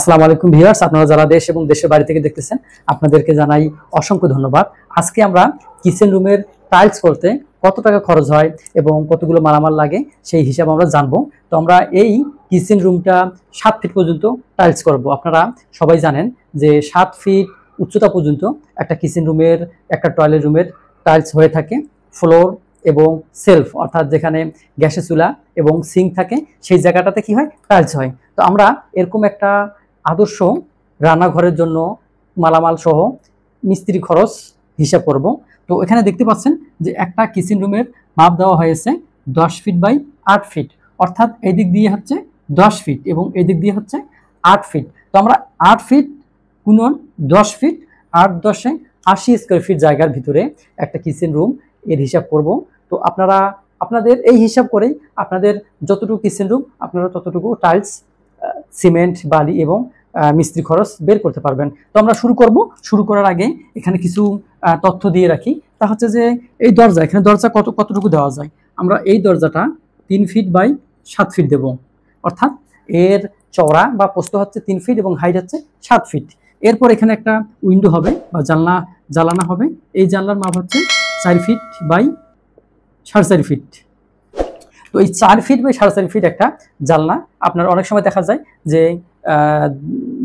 আসসালামু আলাইকুম ভিউয়ার্স, আপনারা যারা দেশ এবং দেশের বাইরে থেকে দেখতেছেন আপনাদেরকে জানাই অসংখ্য ধন্যবাদ। আজকে আমরা কিচেন রুমের টাইলস করতে কত টাকা খরচ হয় এবং কতগুলো মালামাল লাগে সেই হিসাব আমরা জানবো। তো আমরা এই কিচেন রুমটা 7 ফিট পর্যন্ত টাইলস করব। আপনারা সবাই জানেন যে 7 ফিট উচ্চতা পর্যন্ত একটা কিচেন রুমের, একটা টয়লেট রুমের টাইলস হয়ে থাকে। ফ্লোর এবং সেলফ অর্থাৎ যেখানে গ্যাসের চুলা এবং সিঙ্ক থাকে সেই জায়গাটাতে কি হয়, টাইলস হয়। তো আমরা এরকম একটা আদর্শ রান্নাঘরের জন্য মালামাল সহ মিস্ত্রি খরচ হিসাব করব। তো এখানে দেখতে পাচ্ছেন যে একটা কিচেন রুমের মাপ দেওয়া হয়েছে 10 ফিট বাই 8 ফিট, অর্থাৎ এই দিক দিয়ে হচ্ছে 10 ফিট এবং এই দিক দিয়ে হচ্ছে 8 ফিট। তো আমরা 8 ফিট গুণন 10 ফিট, 8×10 80 স্কোয়ার ফিট জায়গার ভিতরে একটা কিচেন রুম এর হিসাব করব। তো আপনারা আপনাদের এই হিসাব করেই আপনাদের যতটুকু কিচেন রুম আপনারা ততটুকু টাইলস, সিমেন্ট, বালি এবং মিস্ত্রি খরচ বের করতে পারবেন। তো আমরা শুরু করার আগে এখানে কিছু তথ্য দিয়ে রাখি। তা হচ্ছে যে এই দরজা, এখানে দরজা কতটুকু দেওয়া যায়। আমরা এই দরজাটা 3 ফিট বাই 7 ফিট দেব, অর্থাৎ এর চওড়া বা প্রস্থ হচ্ছে 3 ফিট এবং হাইট হচ্ছে 7 ফিট। এরপর এখানে একটা উইন্ডো হবে বা জানালা হবে। এই জানলার মাপ হচ্ছে 4 ফিট বাই 4.5 ফিট। তো এই 4 ফিট বাই 4.5 ফিট একটা জানলা। আপনার অনেক সময় দেখা যায় যে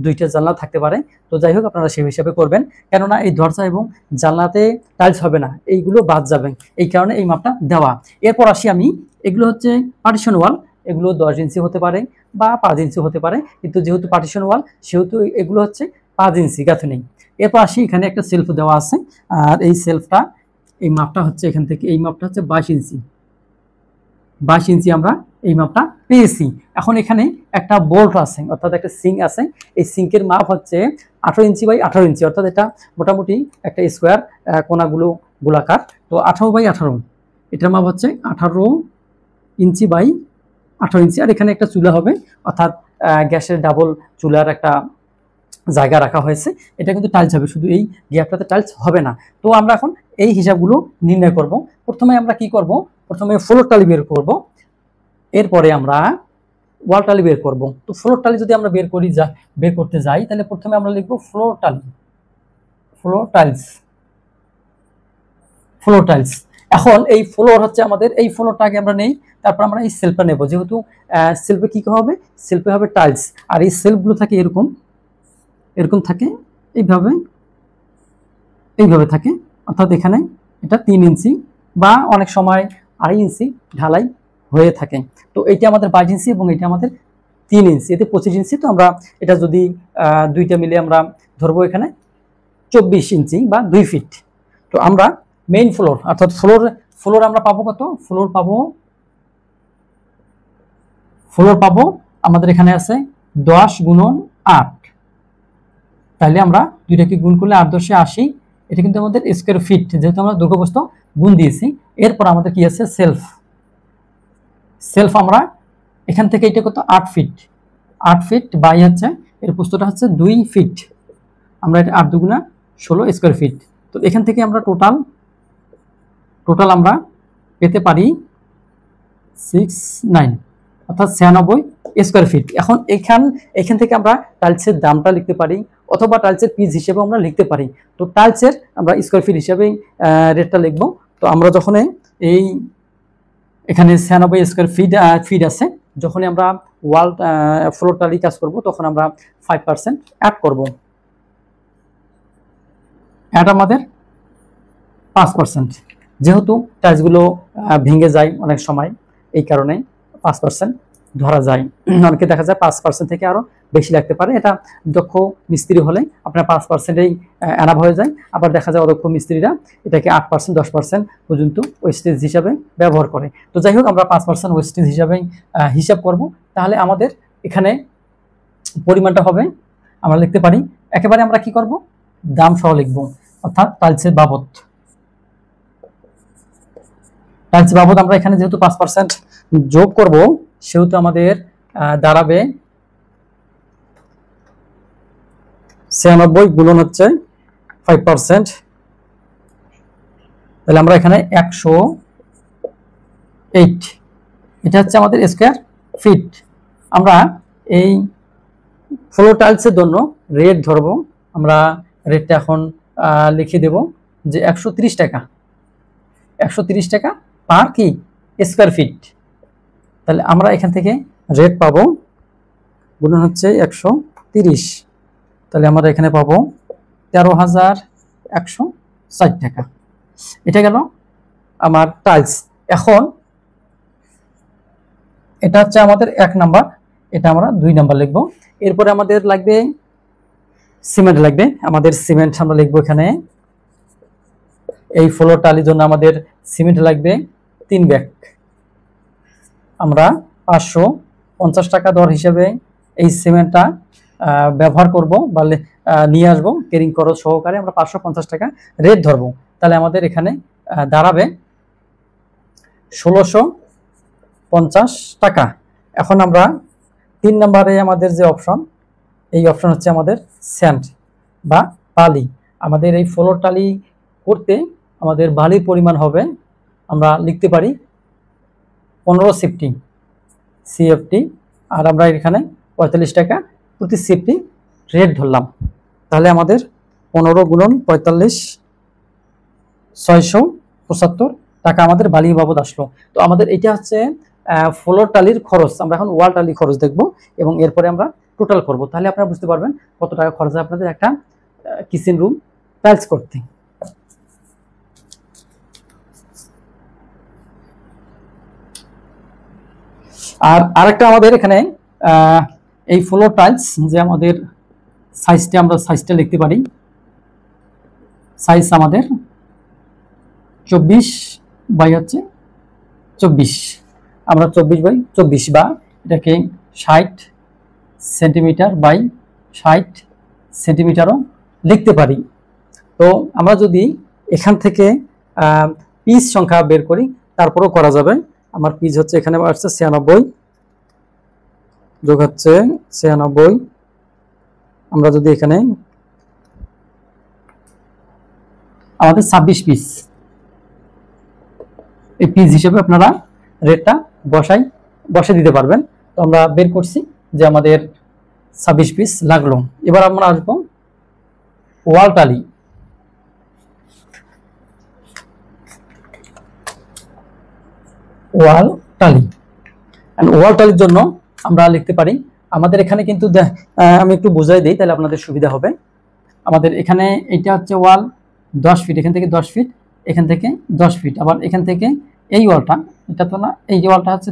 দুইটা জানলা থাকতে পারে। তো যাই হোক, আপনারা সেই হিসাবে করবেন, কেননা এই দরজা এবং জানলাতে টাইলস হবে না, এইগুলো বাদ যাবে, এই কারণে এই মাপটা দেওয়া। এরপর আসি আমি, এগুলো হচ্ছে পার্টিশন ওয়াল। এগুলো 10 ইঞ্চি হতে পারে বা 5 ইঞ্চি হতে পারে, কিন্তু যেহেতু পার্টিশন ওয়াল সেহেতু এগুলো হচ্ছে 5 ইঞ্চি গাঁথনি। এরপর আসি, এখানে একটা সেলফ দেওয়া আছে, আর এই সেলফটা, এই মাপটা হচ্ছে এখান থেকে, এই মাপটা হচ্ছে 22 ইঞ্চি। 22 ইঞ্চি আমরা এই মাপটা পেয়েছি। এখন এখানে একটা বোল্ট আছে, অর্থাৎ একটা সিঙ্ক আছে। এই সিঙ্কের মাপ হচ্ছে 18 ইঞ্চি বাই 18 ইঞ্চি, অর্থাৎ এটা মোটামুটি একটা স্কোয়ার, কোনাগুলো গোলাকার। তো 18 বাই 18, এটার মাপ হচ্ছে 18 ইঞ্চি বাই 18 ইঞ্চি। আর এখানে একটা চুলা হবে, অর্থাৎ গ্যাসের ডাবল চুলার একটা জায়গা রাখা হয়েছে। এটা কিন্তু টাইলস হবে, শুধু এই গ্যাপটাতে টাইলস হবে না। তো আমরা এখন এই হিসাবগুলো নির্ণয় করব। প্রথমে আমরা কি করব, প্রথমে ফ্লোর টালি বের করব, এরপরে আমরা ওয়াল টালি বের করব। তো ফ্লোর টালি যদি আমরা বের করতে যাই, তাহলে প্রথমে আমরা লিখব ফ্লোর টাইলস। এখন এই ফ্লোর হচ্ছে আমাদের, এই ফ্লোরটাকে আমরা নেই, তারপর আমরা এই সেলফটা নেব। যেহেতু সেলফে কি হবে, সেলফে হবে টাইলস। আর এই সেলফগুলো থাকে এরকম থাকে, এইভাবে থাকে, অর্থাৎ এখানে এটা 3 ইঞ্চি বা অনেক সময় 2.5 ইঞ্চি ঢালাই হয়ে থাকে। তো এইটা আমাদের 22 ইঞ্চি এবং এটা আমাদের 3 ইঞ্চি, এতে 25 ইঞ্চি। তো আমরা এটা যদি দুইটা মিলে আমরা ধরবো এখানে 24 ইঞ্চি বা 2 ফিট। তো আমরা মেইন ফ্লোর, অর্থাৎ ফ্লোর আমরা পাবো কত, ফ্লোর পাবো আমাদের এখানে আছে 10 গুণন 8। তাহলে আমরা দুইটাকে গুণ করলে 8×10 80। এটা কিন্তু আমাদের স্কোয়ার ফিট, যেহেতু আমরা দৈর্ঘ্য গুণ দিয়েছি। এরপর আমাদের কি আছে, সেলফ আমরা এখান থেকে এটা কত, 8 ফিট বাই হচ্ছে এর প্রস্থটা হচ্ছে 2 ফিট। আমরা এটা 8 দুগুণা 16 স্কোয়ার ফিট। তো এখান থেকে আমরা টোটাল আমরা পেতে পারি 69, অর্থাৎ 96 স্কোয়ার ফিট। এখন এখান থেকে আমরা টাইলসের দামটা লিখতে পারি, অথবা টাইলসের পিস হিসেবে আমরা লিখতে পারি। তো টাইলসের আমরা স্কোয়ার ফিট হিসেবে রেটটা লিখবো। তো আমরা যখন এই এখানে 96 স্কোয়ার ফিট আছে, যখন আমরা ওয়াল ফ্লোর টালি কাজ করব, তখন আমরা 5% অ্যাড করব। অ্যাড আমাদের 5%, যেহেতু টাইলসগুলো ভেঙে যায় অনেক সময়, এই কারণে 5% ধরা যায়। অনেকে দেখা যায় 5% থেকে আরো বেশি লাগতে পারে। এটা দক্ষ মিস্ত্রি হলে আপনার 5%এই অ্যানাভ হয়ে যায়। আবার দেখা যায় অদক্ষ মিস্ত্রিরা এটাকে 8%, 10% পর্যন্ত ওয়েস্টেজ হিসাবে ব্যবহার করে। তো যাই হোক, আমরা 5% ওয়েস্টেজ হিসাবে হিসাব করব। তাহলে আমাদের এখানে পরিমাণটা হবে, আমরা লিখতে পারি একেবারে, আমরা কি করব, দাম সহ লিখব, অর্থাৎ টাইলসের বাবদ আমরা এখানে যেহেতু 5% যোগ করব, সেহেতু আমাদের দাঁড়াবে 96 গুণন হচ্ছে 5%। তাহলে আমরা এখানে 108, এটা হচ্ছে আমাদের স্কোয়ার ফিট। আমরা এই ফ্লোর টাইলসের জন্য রেট ধরবো আমরা, রেটটা এখন লিখে দেব যে 130 টাকা, 130 টাকা পার কি স্কোয়ার ফিট। তাহলে আমরা এখান থেকে রেট পাবো গুণন হচ্ছে 130, তাহলে আমরা এখানে পাবো 13,160 টাকা। এটা গেল আমার টাইলস। এখন এটা হচ্ছে আমাদের 1 নাম্বার, এটা আমরা 2 নাম্বার লিখবো। এরপরে আমাদের লাগবে সিমেন্ট লাগবে, আমাদের সিমেন্ট আমরা লিখবো এখানে। এই ফ্লোর টালির জন্য আমাদের সিমেন্ট লাগবে 3 ব্যাগ। আমরা 550 টাকা দর হিসেবে এই সিমেন্টটা ব্যবহার করব বা নিয়ে আসবো ক্যারিং খরচ সহকারে। আমরা 550 টাকা রেট ধরবো। তাহলে আমাদের এখানে দাঁড়াবে 1650 টাকা। এখন আমরা 3 নম্বরে আমাদের যে অপশন, এই অপশন হচ্ছে আমাদের স্যান্ড বা বালি। আমাদের এই ফ্লোর টালি করতে আমাদের বালির পরিমাণ হবে, আমরা লিখতে পারি 15 সিএফটি, আর আমরা এখানে 45 টাকা প্রতি সিএফটি রেট ধরলাম। তাহলে আমাদের 15 গুণন 45, 675 টাকা আমাদের বালি বাবদ আসলো। তো আমাদের এটা হচ্ছে ফ্লোর টালির খরচ। আমরা এখন ওয়াল টালি খরচ দেখব এবং এরপরে আমরা টোটাল করব। তাহলে আপনারা বুঝতে পারবেন কত টাকা খরচ হয় আপনাদের একটা কিচেন রুম টাইলস করতে। আর আরেকটা আমাদের এখানে এই ফ্লোর টাইলস যে আমাদের সাইজটা, আমরা সাইজটা লিখতে পারি। সাইজ আমাদের 24 বাই হচ্ছে 24, আমরা 24 বাই 24 বা এটাকে 60 সেন্টিমিটার বাই 60 সেন্টিমিটারও লিখতে পারি। তো আমরা যদি এখান থেকে পিস সংখ্যা বের করি তারপরেও করা যাবে। আমার পিস হচ্ছে এখানে আসছে 96 যোগ হচ্ছে 96, আমরা যদি এখানে আমাদের 26 পিস, এই পিস হিসেবে আপনারা রেটটা বসে দিতে পারবেন। তো আমরা বের করছি যে আমাদের 26 পিস লাগলো। এবার আমরা আসবো ওয়াল টালি। ওয়াল টালি, ওয়াল টালির জন্য আমরা লিখতে পারি আমাদের এখানে কিন্তু আমি একটু বুঝাই দিই তাহলে আপনাদের সুবিধা হবে। আমাদের এখানে এটা হচ্ছে ওয়াল 10 ফিট, এখান থেকে 10 ফিট, এখান থেকে 10 ফিট, আবার এখান থেকে এই ওয়ালটা, এটা তো না, এই যে ওয়ালটা হচ্ছে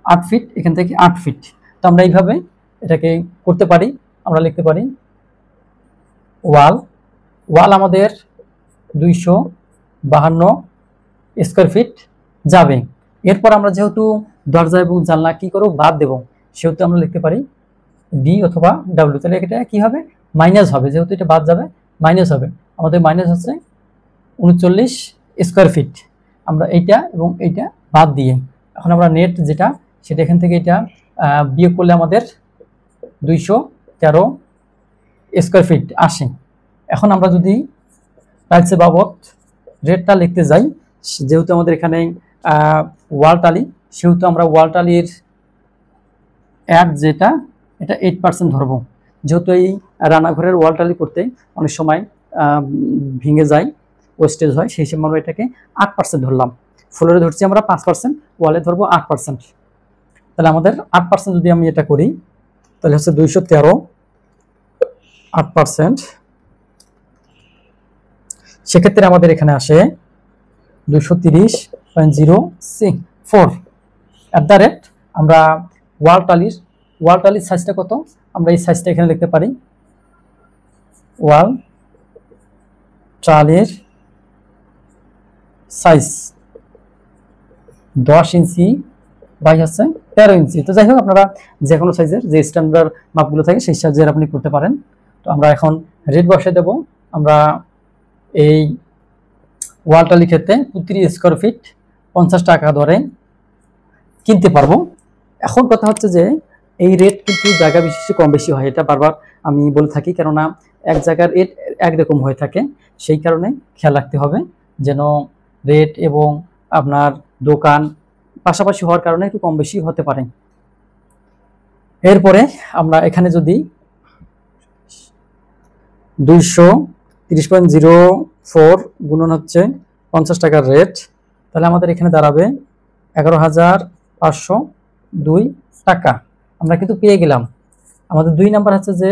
8 ফিট, এখান থেকে 8 ফিট। তো আমরা এইভাবে এটাকে করতে পারি। আমরা লিখতে পারি ওয়াল আমাদের 252 স্কোয়ার ফিট যাবে। এরপর আমরা যেহেতু দরজা এবং জানলা কি করব বাদ দেব, সেহেতু আমরা লিখতে পারি ডি অথবা ডাব্লিউ। তাহলে এটা কি হবে, মাইনাস হবে, যেহেতু এটা বাদ যাবে মাইনাস হবে। আমাদের মাইনাস হচ্ছে 39 স্কোয়ার ফিট। আমরা এইটা এবং এইটা বাদ দিয়ে এখন আমরা নেট যেটা সেটা এখান থেকে এটা বিয়োগ করলে আমাদের 213 স্কোয়ার ফিট আসে। এখন আমরা যদি টাইলসের বাবদ রেটটা লিখতে যাই, যেহেতু আমাদের এখানে ওয়াল টালি, সেহেতু আমরা ওয়াল টালির অ্যাড যেটা এটা 8% ধরবো। যেহেতু এই রান্নাঘরের ওয়াল টালি করতে অনেক সময় ভেঙে যায়, ওয়েস্টেজ হয়, সেই হিসেবে আমরা এটাকে 8% ধরলাম। ফ্লোরে ধরছি আমরা 5%, ওয়ালে ধরবো 8%। তাহলে আমাদের 8% যদি আমি এটা করি তাহলে হচ্ছে 213, 8%, সেক্ষেত্রে আমাদের এখানে আসে 230.04 @ আমরা ওয়াল টালির সাইজটা কত, আমরা এই সাইজটা এখানে লিখতে পারি। ওয়াল টালির সাইজ 10 ইঞ্চি বাই হচ্ছে 13 ইঞ্চি। তো যাই হোক, আপনারা যে কোনো সাইজের যে স্ট্যান্ডার্ড মাপগুলো থাকে সেই সাইজের আপনি করতে পারেন। তো আমরা এখন রেট বসে দেব। আমরা এই ওয়াল টালি ক্ষেত্রে প্রতি স্কোয়ার ফিট 50 টাকা ধরে কিনতে পারবো। এখন কথা হচ্ছে যে এই রেট কিন্তু জায়গা বিশেষে কম বেশি হয়, এটা বারবার আমি বলে থাকি, কেননা এক জায়গার রেট একরকম হয়ে থাকে। সেই কারণে খেয়াল রাখতে হবে যেন রেট এবং আপনার দোকান পাশাপাশি হওয়ার কারণে একটু কম বেশি হতে পারে। এরপরে আমরা এখানে যদি 230.04 গুণন হচ্ছে 50 টাকার রেট, তাহলে আমাদের এখানে দাঁড়াবে 11,502 টাকা। আমরা কিন্তু পেয়ে গেলাম। আমাদের 2 নাম্বার হচ্ছে যে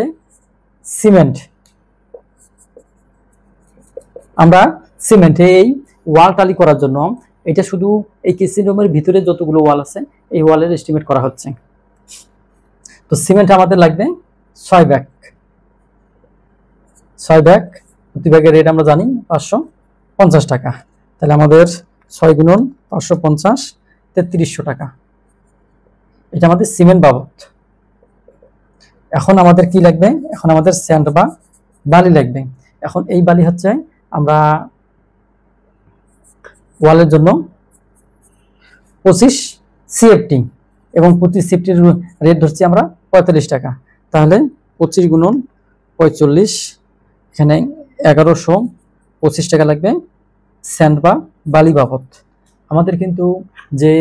সিমেন্ট। আমরা সিমেন্টে এই ওয়াল টালি করার জন্য এটা শুধু এই কিচেন রুমের ভিতরে যতগুলো ওয়াল আছে এই ওয়ালের এস্টিমেট করা হচ্ছে। তো সিমেন্ট আমাদের লাগবে 6 ব্যাগ। 6 ব্যাগ, প্রতি ব্যাগের রেট আমরা জানি 550 টাকা। তাহলে আমাদের 6 গুণন 550, 3300 টাকা। এটা আমাদের সিমেন্ট বাবদ। এখন আমাদের কি লাগবে? এখন আমাদের স্যান্ড বা বালি লাগবে। এখন এই বালি হচ্ছে আমরা ওয়ালের জন্য 25 CFT এবং প্রতি CFTর রেট ধরছি আমরা 45 টাকা। তাহলে 25 গুণন 45, এখানে 1125 টাকা লাগবে স্যান্ড বা বালি বাবদ। আমাদের কিন্তু যে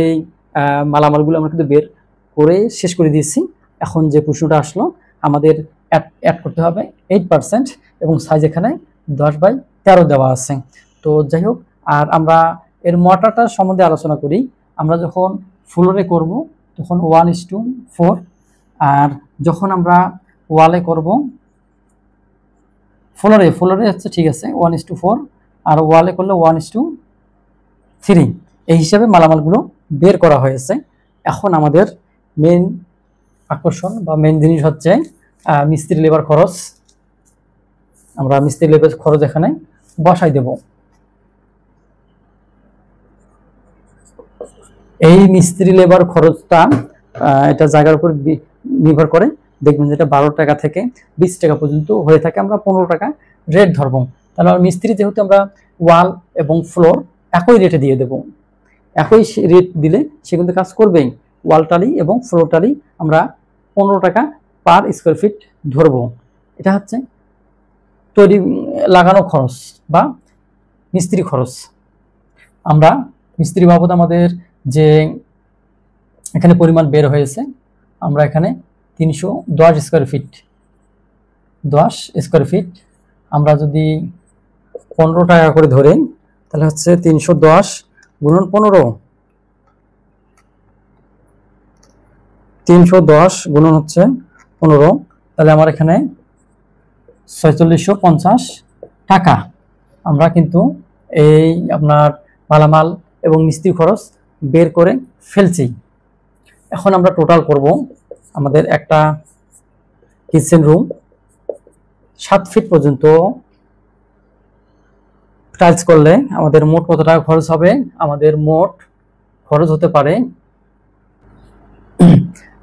মালামালগুলো আমরা কিন্তু বের করে শেষ করে দিয়েছি। এখন যে প্রশ্নটা আসলো, আমাদের অ্যাড করতে হবে 8% এবং সাইজ এখানে 10/13 দেওয়া আছে। তো যাই হোক, আর আমরা এর মর্টারটার সম্বন্ধে আলোচনা করি। আমরা যখন ফ্লোরে করব তখন 1:4, আর যখন আমরা ওয়ালে করব ফ্লোরে হচ্ছে ঠিক আছে 1:4, আর ওয়ালে করলে 1:3। এই হিসাবে মালামালগুলো বের করা হয়েছে। এখন আমাদের মেন আকর্ষণ বা মেন জিনিস হচ্ছে মিস্ত্রি লেবার খরচ। আমরা মিস্ত্রি লেবার খরচ এখানে বসাই দেব। এই মিস্ত্রি লেবার খরচটা এটা জায়গার উপর নির্ভর করে। দেখবেন যেটা 12 টাকা থেকে 20 টাকা পর্যন্ত হয়ে থাকে। আমরা 15 টাকা রেট ধরবো। তাহলে মিস্ত্রি যেহেতু আমরা ওয়াল এবং ফ্লোর একই রেটে দিয়ে দেব, একই রেট দিলে সে কিন্তু কাজ করবেই। ওয়াল টালি এবং ফ্লোর টালি আমরা 15 টাকা পার স্কোয়ার ফিট ধরবো। এটা হচ্ছে তৈরি লাগানো খরচ বা মিস্ত্রি খরচ। আমরা মিস্ত্রি বাবদ আমাদের যে এখানে পরিমাণ বের হয়েছে, আমরা এখানে 310 স্কোয়ার ফিট, 10 স্কোয়ার ফিট আমরা যদি 15 টাকা করে ধরি, তাহলে হচ্ছে 310 গুণন 15, 310 গুণন হচ্ছে 15, তাহলে আমার এখানে 4650 টাকা। আমরা কিন্তু এই আপনার মালামাল এবং মিস্ত্রি খরচ বের করে ফেলছি। এখন আমরা টোটাল করব। আমাদের একটা কিচেন রুম 7 ফিট পর্যন্ত টাইলস করলে আমাদের মোট কত টাকা খরচ হবে? আমাদের মোট খরচ হতে পারে,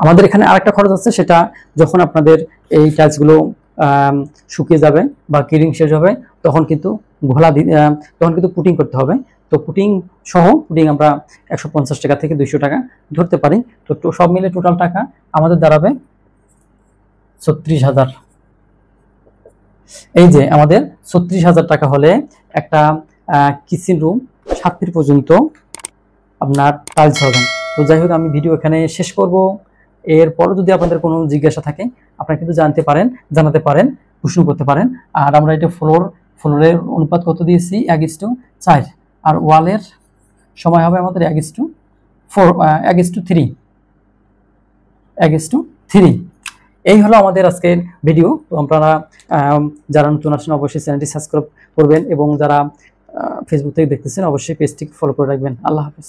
আমাদের এখানে আরেকটা খরচ আছে, সেটা যখন আপনাদের এই টাইলসগুলো শুকিয়ে যাবে বা কিরিং শেষ হবে তখন কিন্তু তখন কিন্তু পুটিং করতে হবে। তো পুটিং সহ পুটিং আমরা 150 টাকা থেকে 200 টাকা ধরতে পারি। তো সব মিলে টোটাল টাকা আমাদের দাঁড়াবে 36,000। এই যে আমাদের 36,000 টাকা হলে একটা কিচেন রুম 7 ফিট পর্যন্ত আপনার টাইলস হবে। তো যাই হোক, আমি ভিডিও এখানে শেষ করব। এরপরও যদি আপনাদের কোনো জিজ্ঞাসা থাকে আপনারা কিন্তু জানাতে পারেন, প্রশ্ন করতে পারেন। আর আমরা এটা ফ্লোরের অনুপাত কত দিয়েছি? 1:4, আর ওয়ালের সময় হবে আমাদের 1:3। এই হলো আমাদের আজকের ভিডিও। তো আপনারা যারা নতুন আসেন অবশ্যই চ্যানেলটি সাবস্ক্রাইব করবেন এবং যারা ফেসবুক থেকে দেখতেছেন অবশ্যই পেজটি ফলো করে রাখবেন। আল্লাহ হাফেজ।